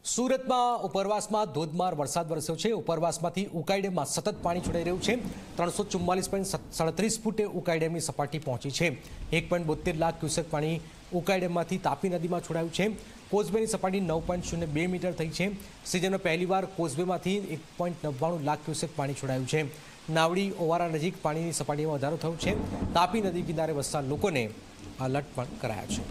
સુરતમાં ઉપરવાસમાં ધોધમાર વરસાદ વરસ્યો છે। ઉપરવાસમાંથી ઉકાઈ ડેમમાં સતત પાણી છોડાઈ રહ્યું છે। 344.37 ફૂટે ઉકાઈ ડેમની સપાટી પહોંચી છે। 1.72 લાખ ક્યુસેક પાણી ઉકાઈ ડેમમાંથી તાપી નદીમાં છોડાયું છે। કોઝવેની સપાટી 9.02 મીટર થઈ છે। સિઝનમાં પહેલીવાર કોઝવેમાંથી 1.99 લાખ ક્યુસેક પાણી છોડાયું છે। નાવડી ઓવારા નજીક પાણીની સપાટીમાં વધારો થયો છે। તાપી નદી કિનારે વસતા લોકોને એલર્ટ પણ કરાયા છે।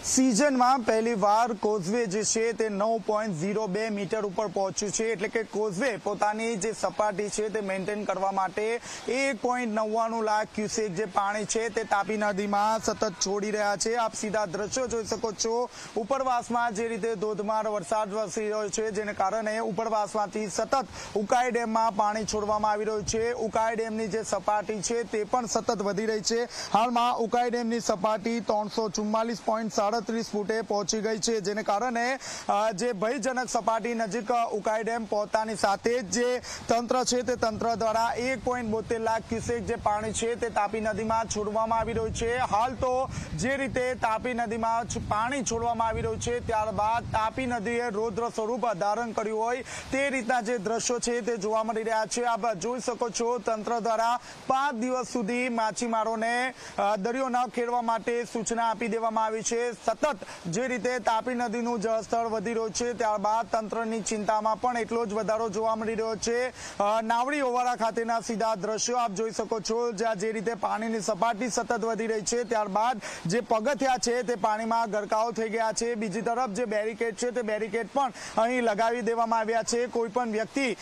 सीजन में पहली बार कोઝવે जे छे ते 9.02 मीटर पर पहुंच्યું છે એટલે કે કોઝવે પોતાની જે સપાટી છે તે મેન્ટેન કરવા માટે 1.99 લાખ ક્યુસેક જે પાણી છે તે તાપી નદીમાં સતત છોડી રહ્યા છે। આપ સીધા દ્રશ્યો જોઈ શકો છો। ઉપરવાસમાં જે રીતે ધોધમાર વરસાદ વરસી રહ્યો છે જેને કારણે ઉપરવાસમાંથી સતત ઉકાઈ ડેમમાં પાણી છોડવામાં આવી રહ્યું છે। ઉકાઈ ડેમની જે સપાટી છે તે પણ સતત વધી રહી છે। હાલમાં ઉકાઈ ડેમની સપાટી 344.37 ફૂટે પહોંચી ગઈ છે જેને કારણે જે ભયજનક સપાટી નજીક ઉકાઈ ડેમ પહોંચતાની સાથે જે તંત્ર છે તે તંત્ર દ્વારા 1.72 લાખ ક્યુસેક જે પાણી છે તે તાપી નદીમાં છોડવામાં આવી રહ્યું છે। હાલ તો જે રીતે તાપી નદીમાં પાણી છોડવામાં આવી રહ્યું છે ત્યારબાદ તાપી નદીએ રૌદ્ર સ્વરૂપ ધારણ કર્યું હોય તે રીતના જે દ્રશ્યો છે તે જોવા મળી રહ્યા છે। આપ જોઈ શકો છો તંત્ર દ્વારા 5 દિવસ સુધી માછીમારોને દરિયો ન ખેડવા માટે સૂચના આપી દેવામાં આવી છે। સતત જે રીતે તાપી નદીનું જળસ્તર વધી રહ્યું છે ત્યારબાદ તંત્રની ચિંતામાં પણ એટલો જ વધારો જોવા મળી રહ્યો છે। નાવડી ઓવારા ખાતેના સીધા દ્રશ્યો આપ જોઈ શકો છો જ્યાં જે રીતે પાણીની સપાટી સતત વધી રહી છે ત્યારબાદ જે પગથિયા છે તે પાણીમાં ગરકાવ થઈ ગયા છે। બીજી તરફ જે બેરિકેડ છે તે બેરિકેડ પણ અહીં લગાવી દેવામાં આવ્યા છે। કોઈ પણ વ્યક્તિ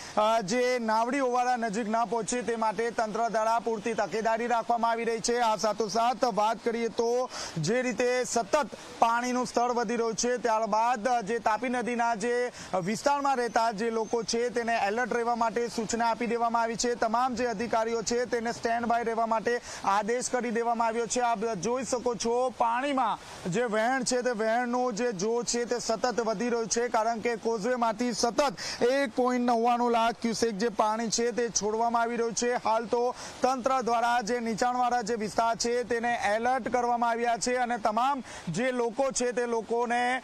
જે નાવડી ઓવારા નજીક ન પહોંચે તે માટે તંત્ર દ્વારા પૂરતી તકેદારી રાખવામાં આવી રહી છે। આ સાથોસાથ વાત કરીએ તો જે રીતે સતત પાણીનું સ્તર વધી રહ્યું છે ત્યારબાદ જે તાપી નદીના જે વિસ્તારમાં રહેતા જે લોકો છે તેને એલર્ટ રહેવા માટે સૂચના આપી દેવામાં આવી છે। તમામ જે અધિકારીઓ છે તેને સ્ટેન્ડ બાય રહેવા માટે આદેશ કરી દેવામાં આવ્યો છે। આપ જોઈ શકો છો પાણીમાં જે વહેણ છે તે વહેણનું જે જોર છે તે સતત વધી રહ્યું છે કારણ કે કોઝવેમાંથી સતત 1.99 લાખ ક્યુસેક જે પાણી છે તે છોડવામાં આવી રહ્યું છે। હાલ તો તંત્ર દ્વારા જે નીચાણવાળા જે વિસ્તાર છે તેને એલર્ટ કરવામાં આવ્યા છે અને તમામ જે લોકો છે તે લોકોને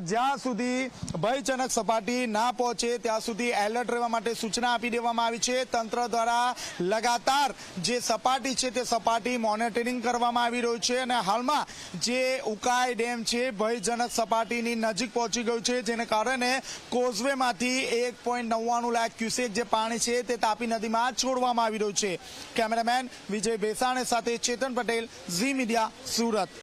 જ્યાં સુધી ભયજનક સપાટી ના પહોંચે ત્યાં સુધી એલર્ટ રહેવા માટે સૂચના આપી દેવામાં આવી છે। તંત્ર દ્વારા લગાતાર જે સપાટી છે તે સપાટી મોનિટરિંગ કરવામાં આવી રહ્યું છે અને હાલમાં જે ઉકાઈ ડેમ છે ભયજનક સપાટીની નજીક પહોંચી ગયું છે જેને કારણે કોઝવેમાંથી 1.99 લાખ ક્યુસેક જે પાણી છે તે તાપી નદીમાં છોડવામાં આવી રહ્યું છે। કેમેરામેન વિજય બેસાણે સાથે ચેતન પટેલ, ઝી મીડિયા, સુરત।